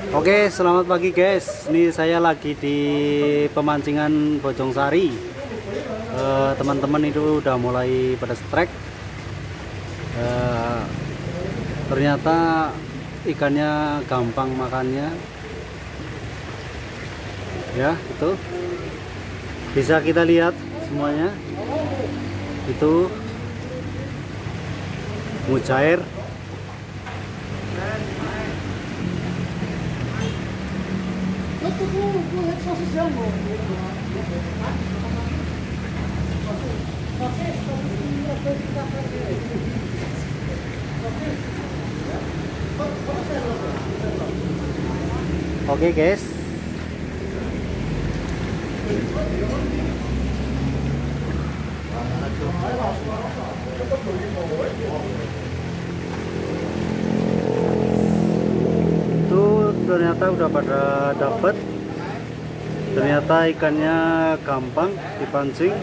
Oke, selamat pagi guys. Ini saya lagi di pemancingan Bojongsari. Teman-teman itu udah mulai pada strike. Ternyata ikannya gampang makannya. Ya, itu bisa kita lihat semuanya. Itu mujair. Oke guys, itu ternyata udah pada dapet. Ternyata ikannya gampang dipancing,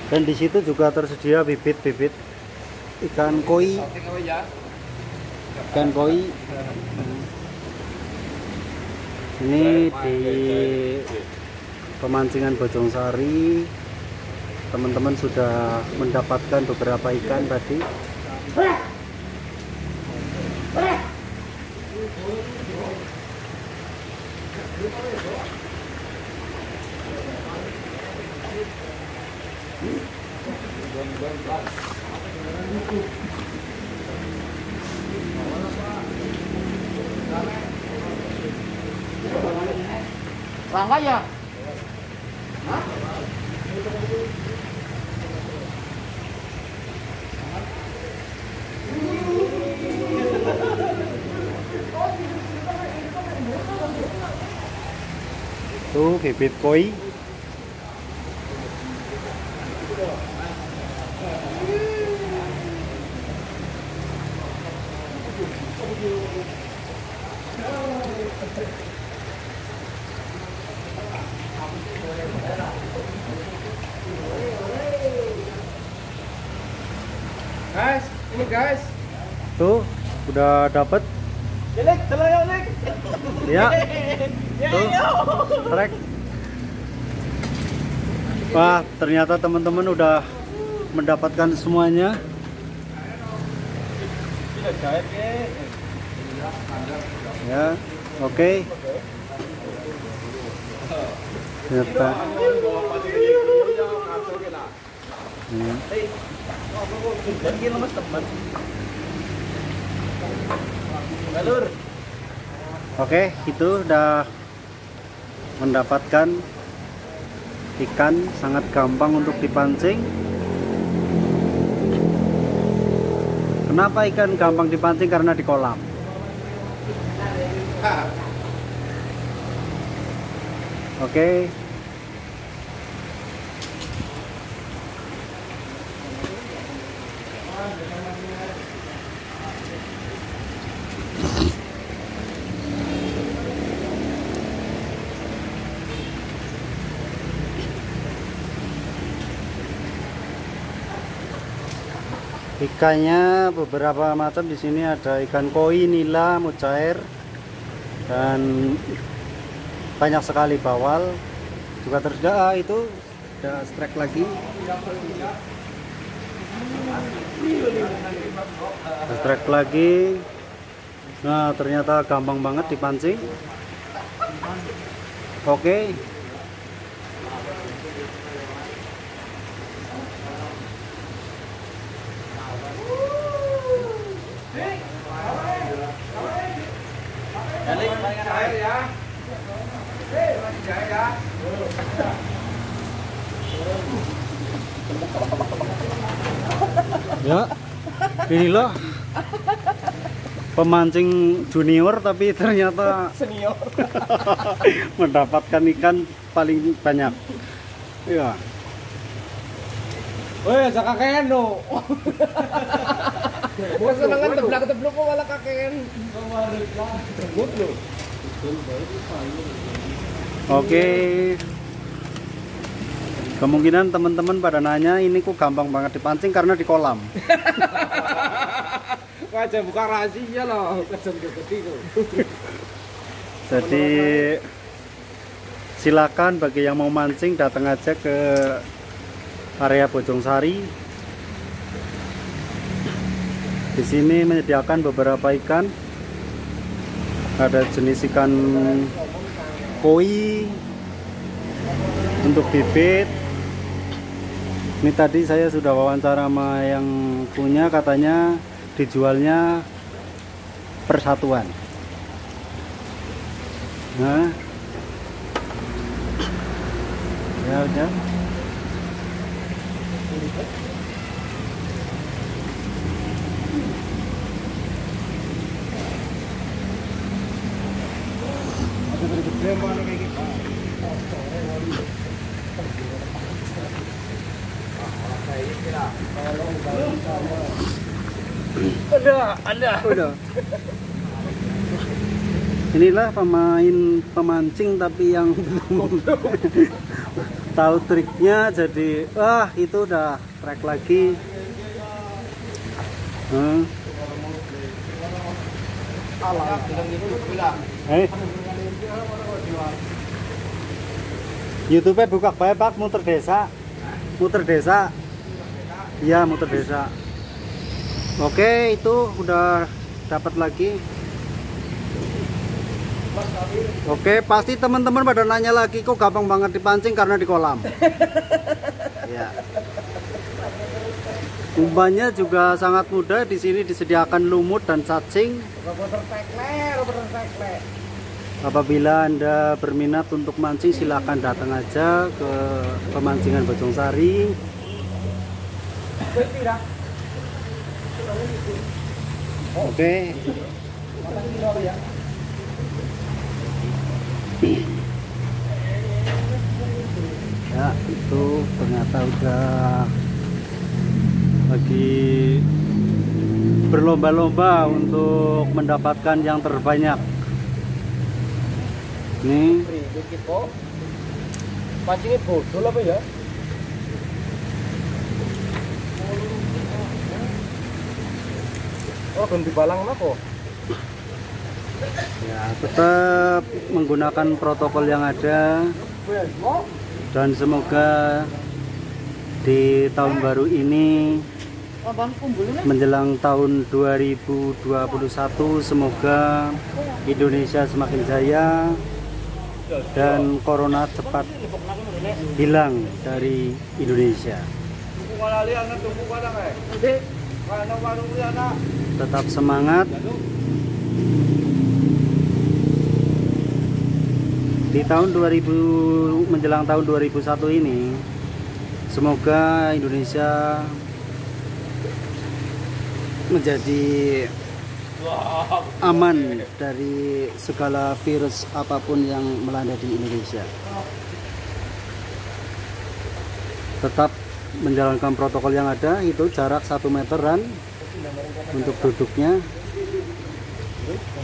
dan di situ juga tersedia bibit-bibit ikan koi. Ikan koi ini di pemancingan Bojongsari. Teman-teman sudah mendapatkan beberapa ikan tadi. Rangga ya? Tuh bibit koi. Guys, ini guys. Tuh udah dapet. Jelek, telayang nek. Ya. Tuh, trek. Wah, ternyata teman-teman udah mendapatkan semuanya. Ya, oke. Ternyata. Oke, itu udah mendapatkan ikan, sangat gampang untuk dipancing. Kenapa ikan gampang dipancing? Karena di kolam. Oke. Ikannya beberapa macam di sini, ada ikan koi, nila, mujair, dan banyak sekali bawal juga tersedia. Itu ada strike lagi. Ada strike lagi. Nah, ternyata gampang banget dipancing. Oke. Ya, inilah pemancing junior tapi ternyata Senior. mendapatkan ikan paling banyak. Ya. Weh, sa kakean no. Kesenangan teblak-teblok kok malah kakean. Terbut lo. Oke. Kemungkinan teman-teman pada nanya ini kok gampang banget dipancing karena di kolam. aja buka rahasia loh, kesan gede itu. Jadi silakan bagi yang mau mancing datang aja ke area Bojongsari. Di sini menyediakan beberapa ikan. Ada jenis ikan koi untuk bibit. Ini tadi saya sudah wawancara sama yang punya, katanya dijualnya persatuan. Nah, ya udah. Udah. Inilah pemancing tapi yang belum tahu triknya, jadi itu udah trek lagi. YouTube buka bae Pak, muter desa. Iya, muter desa. Oke, itu udah dapat lagi. Oke, pasti teman-teman pada nanya lagi, kok gampang banget dipancing karena di kolam. Ya. Umpannya juga sangat mudah, di sini disediakan lumut dan cacing. Apabila Anda berminat untuk mancing, silahkan datang aja ke pemancingan Bojongsari. Oke. Ya, itu ternyata udah lagi berlomba-lomba untuk mendapatkan yang terbanyak. Nih, pancingnya bodol apa ya? Oh, ganti balang apa? ya tetap menggunakan protokol yang ada, dan semoga di tahun baru ini menjelang tahun 2021 semoga Indonesia semakin jaya dan corona cepat hilang dari Indonesia. Tetap semangat. Di tahun 2000 menjelang tahun 2001 ini semoga Indonesia menjadi aman dari segala virus apapun yang melanda di Indonesia. Tetap menjalankan protokol yang ada, itu jarak 1 meteran untuk duduknya.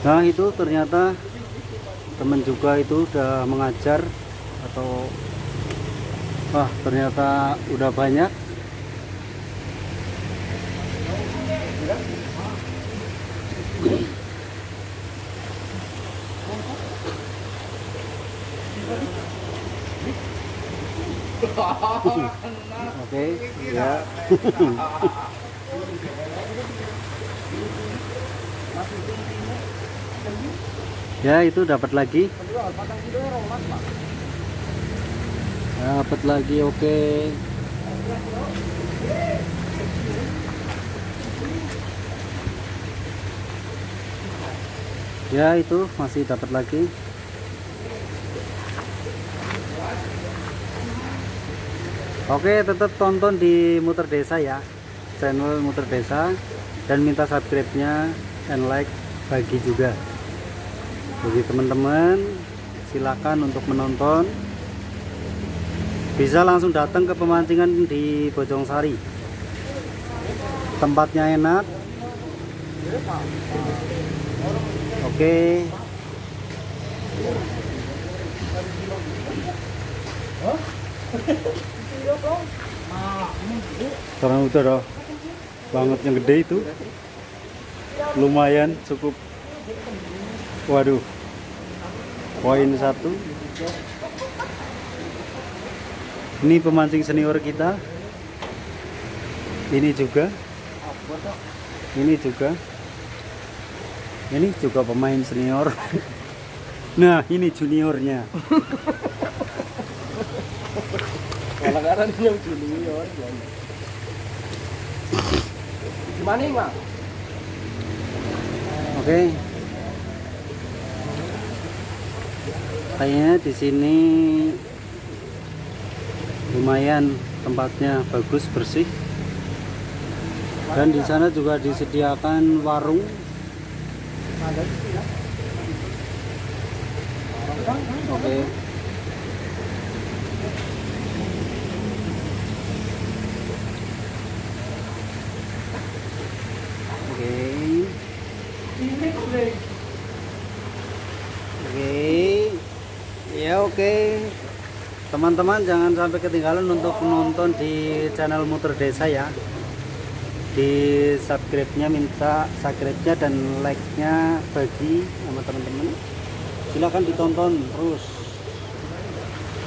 Nah, itu ternyata teman juga itu udah mengajar, atau ternyata udah banyak. Oke, ya. Ya, itu dapat lagi. Dapat lagi, oke. Ya, itu masih dapat lagi. Oke, tetap tonton di Muter Desa ya, channel Muter Desa, dan minta subscribe-nya and like, bagi juga. Bagi teman-teman, silakan untuk menonton. Bisa langsung datang ke pemancingan di Bojongsari. Tempatnya enak. Oke. Sekarang udah banget yang gede itu. lumayan cukup. Waduh, poin 1. Ini pemancing senior kita. Ini juga. Ini juga pemain senior. Nah, ini juniornya. Kadang-kadang yang junior. Gimana nih, Mak? Oke. Kayaknya di sini lumayan tempatnya bagus, bersih. Dan di sana juga disediakan warung. Oke. Oke, teman-teman jangan sampai ketinggalan untuk menonton di channel Muter Desa ya. Di subscribe-nya, minta subscribe-nya dan like-nya bagi sama teman-teman. Silahkan ditonton terus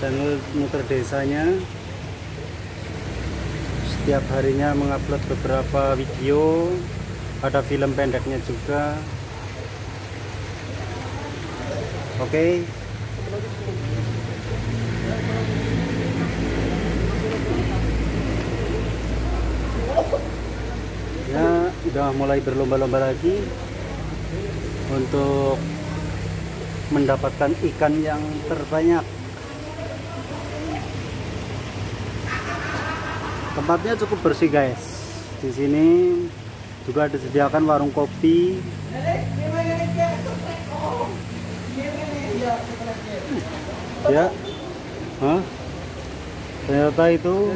channel Muter Desanya. Setiap harinya mengupload beberapa video, ada film pendeknya juga. Oke. Ya, udah mulai berlomba-lomba lagi untuk mendapatkan ikan yang terbanyak. Tempatnya cukup bersih, guys. Di sini juga disediakan warung kopi. Ya. Hah? Ternyata itu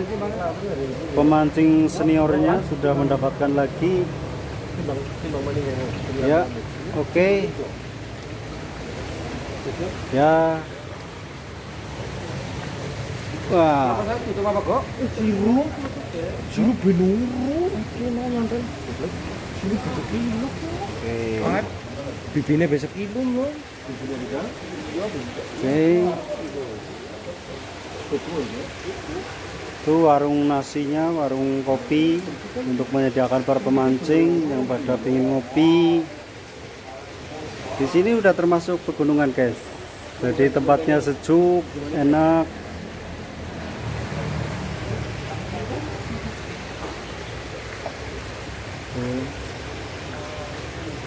pemancing seniornya sudah mendapatkan lagi. Ya, oke. Ya. Wah. Siru benuru. Oke. Bibine besok kilo loh. Oke. Itu warung nasinya, warung kopi untuk menyediakan para pemancing yang pada ingin ngopi. Di sini udah termasuk pegunungan, guys. Jadi tempatnya sejuk, enak.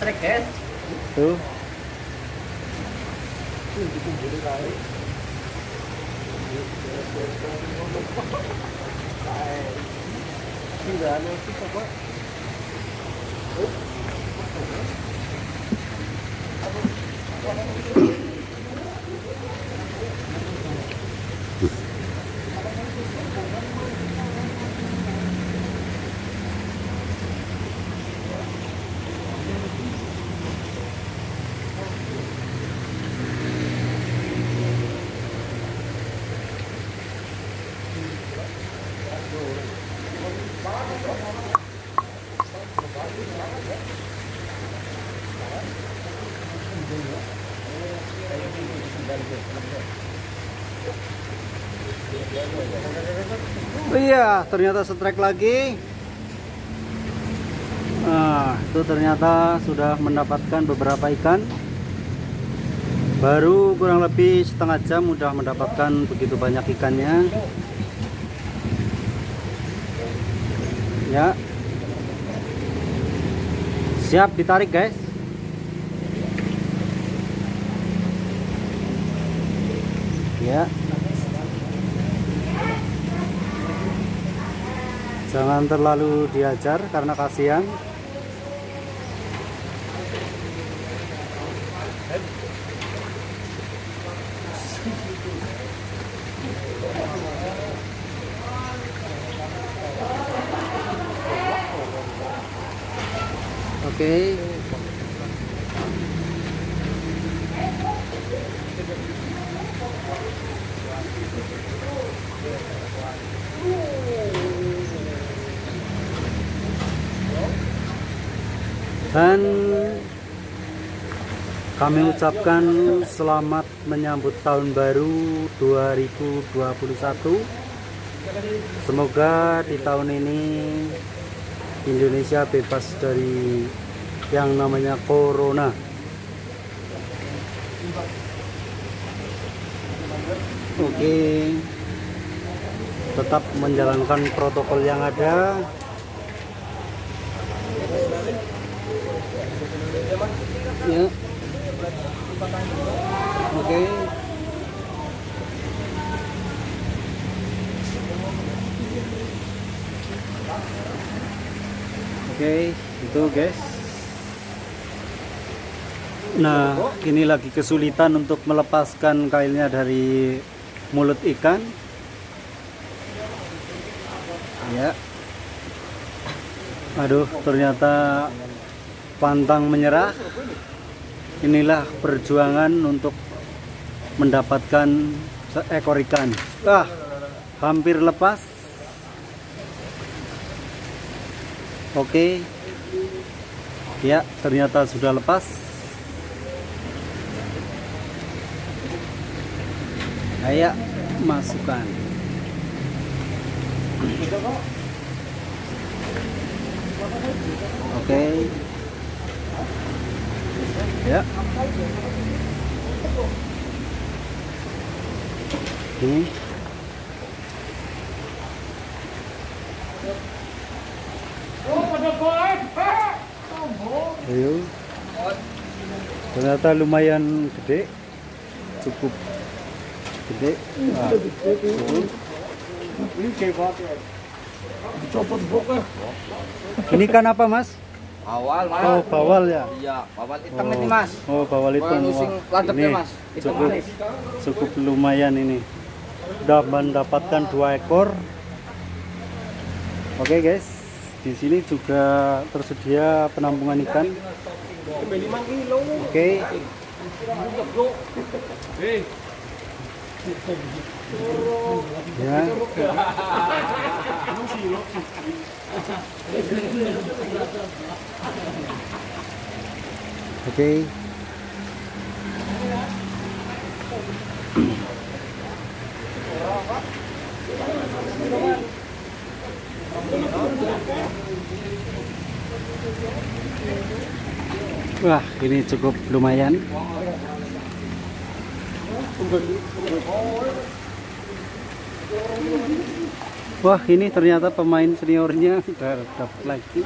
Trek, guys. Tuh. Oh iya, ternyata strike lagi. Nah, itu ternyata sudah mendapatkan beberapa ikan. Baru kurang lebih setengah jam udah mendapatkan begitu banyak ikannya. Ya. Siap ditarik, guys. Ya. Jangan terlalu diajar karena kasihan. Oke. Dan kami ucapkan selamat menyambut tahun baru 2021. Semoga di tahun ini Indonesia bebas dari yang namanya corona. Oke, tetap menjalankan protokol yang ada. Ya. Oke. Oke, itu guys. Nah, ini lagi kesulitan untuk melepaskan kailnya dari mulut ikan. Ya. Aduh, ternyata pantang menyerah. Inilah perjuangan untuk mendapatkan seekor ikan. Hampir lepas. Oke. Ya, ternyata sudah lepas. Ayo masukkan. Oke. Ya. Ini. Ayo. Ternyata lumayan gede. Cukup gede. Ini kan apa, Mas? Bawal, Mas. Oh, bawal ya. Iya, bawal hitam ini, Mas. Oh, bawal hitam. Ladepnya, Ini Mas. Hitam manis. cukup lumayan ini. Udah mendapatkan 2 ekor. Oke, guys. Di sini juga tersedia penampungan ikan. Oke. Ya. Oke. Wah, ini cukup lumayan. Wah, ini ternyata pemain seniornya udah dapat lagi.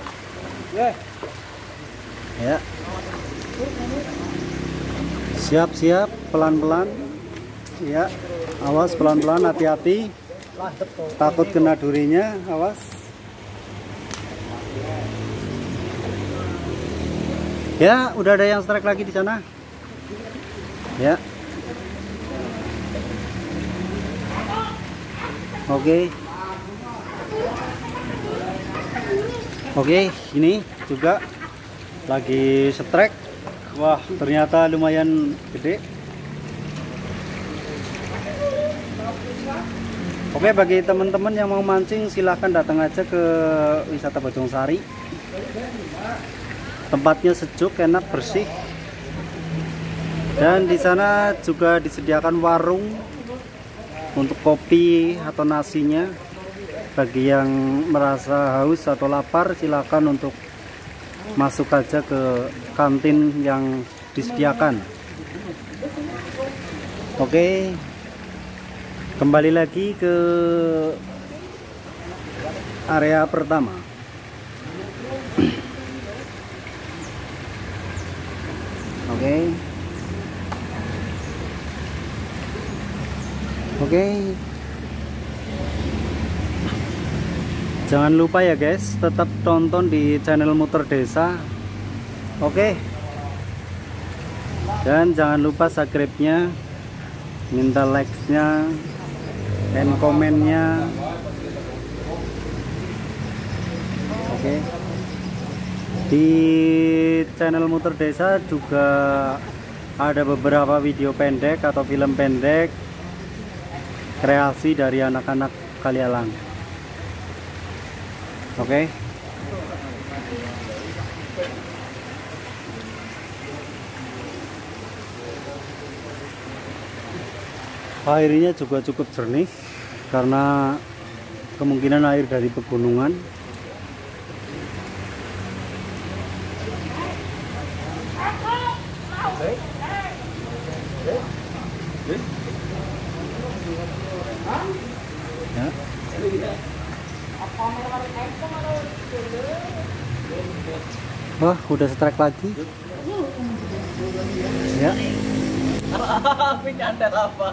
Ya. Siap-siap, pelan-pelan. Ya, awas pelan-pelan, hati-hati. Takut kena durinya, awas. Ya, udah ada yang strike lagi di sana. Ya. Oke. Oke, ini juga lagi strike. Wah, ternyata lumayan gede. Oke, bagi teman-teman yang mau mancing silahkan datang aja ke wisata Bojongsari. Tempatnya sejuk, enak, bersih. Dan di sana juga disediakan warung untuk kopi atau nasinya. Bagi yang merasa haus atau lapar, silakan untuk masuk aja ke kantin yang disediakan. Oke, kembali lagi ke area pertama. Oke. Oke. Jangan lupa ya guys, tetap tonton di channel Muter Desa. Oke. Dan jangan lupa subscribe-nya, minta like-nya, dan komennya. Oke. Di channel Muter Desa juga ada beberapa video pendek atau film pendek kreasi dari anak-anak Kalialang. Oke. Airnya juga cukup jernih karena kemungkinan air dari pegunungan. Ya. Wah, udah strike lagi. Ya. Nyandar apa?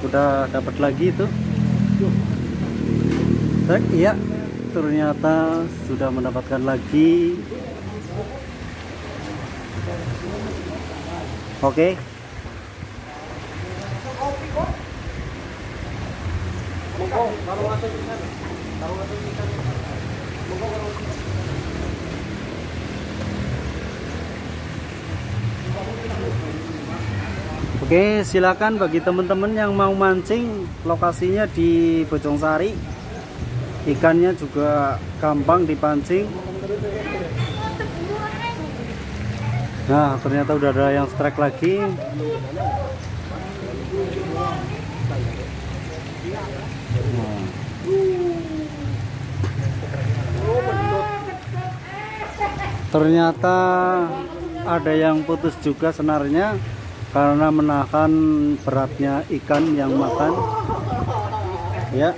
Udah dapat lagi itu. Iya, ternyata sudah mendapatkan lagi. Oke. Oke, silakan bagi teman-teman yang mau mancing, lokasinya di Bojongsari. Ikannya juga gampang dipancing. Nah, ternyata udah ada yang strike lagi. Nah. Ternyata ada yang putus juga senarnya karena menahan beratnya ikan yang makan. Ya.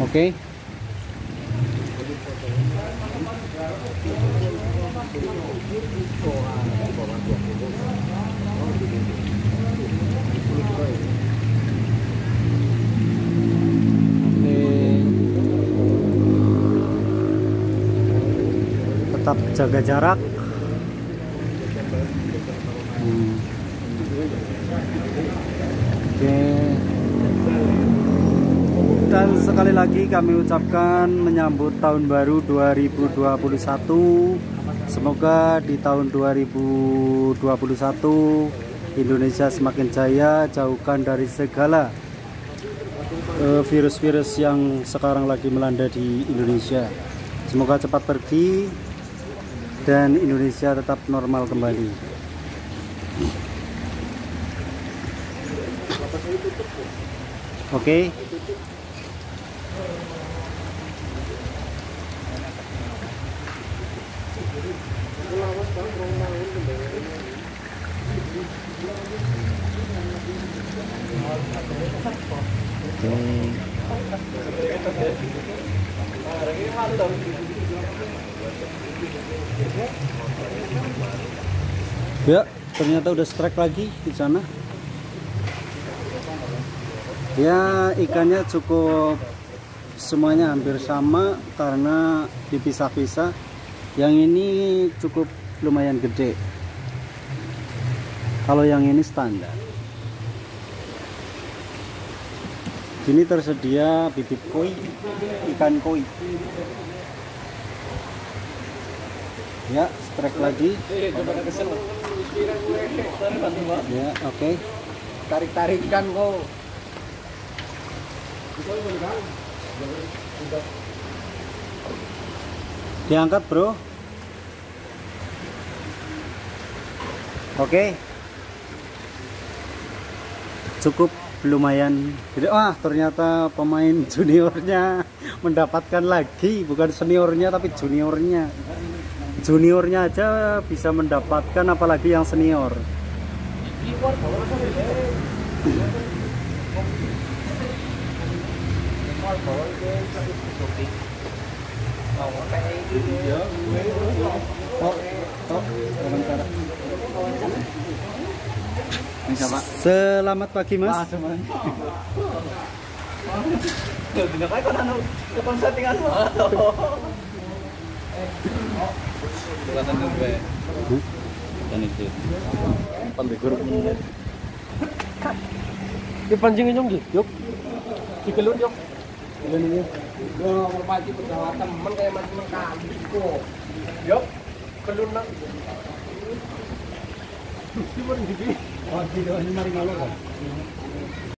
Oke. Tetap jaga jarak. Oke. Dan sekali lagi kami ucapkan menyambut tahun baru 2021. Semoga di tahun 2021 Indonesia semakin jaya, jauhkan dari segala virus-virus yang sekarang lagi melanda di Indonesia. Semoga cepat pergi dan Indonesia tetap normal kembali. Oke. Ya, ternyata udah strike lagi di sana. Ya, ikannya cukup semuanya hampir sama karena dipisah-pisah. Yang ini cukup lumayan gede. Kalau yang ini standar. Sini tersedia bibit koi, ikan koi. Ya, strike lagi. Ya, oke. Tarik-tarikan kok. Diangkat, bro. Oke. Cukup lumayan gede. Wah, ternyata pemain juniornya mendapatkan lagi, bukan seniornya tapi juniornya. Juniornya aja bisa mendapatkan, apalagi yang senior. Selamat pagi, Mas. Dipancingin yung yuk. Dikelun yuk. Ini. Gua merpati berjalan temen kayak macam kali kok. Yuk. Kelun nang. Gimana gini? Oh, tidak ini mari malu kan.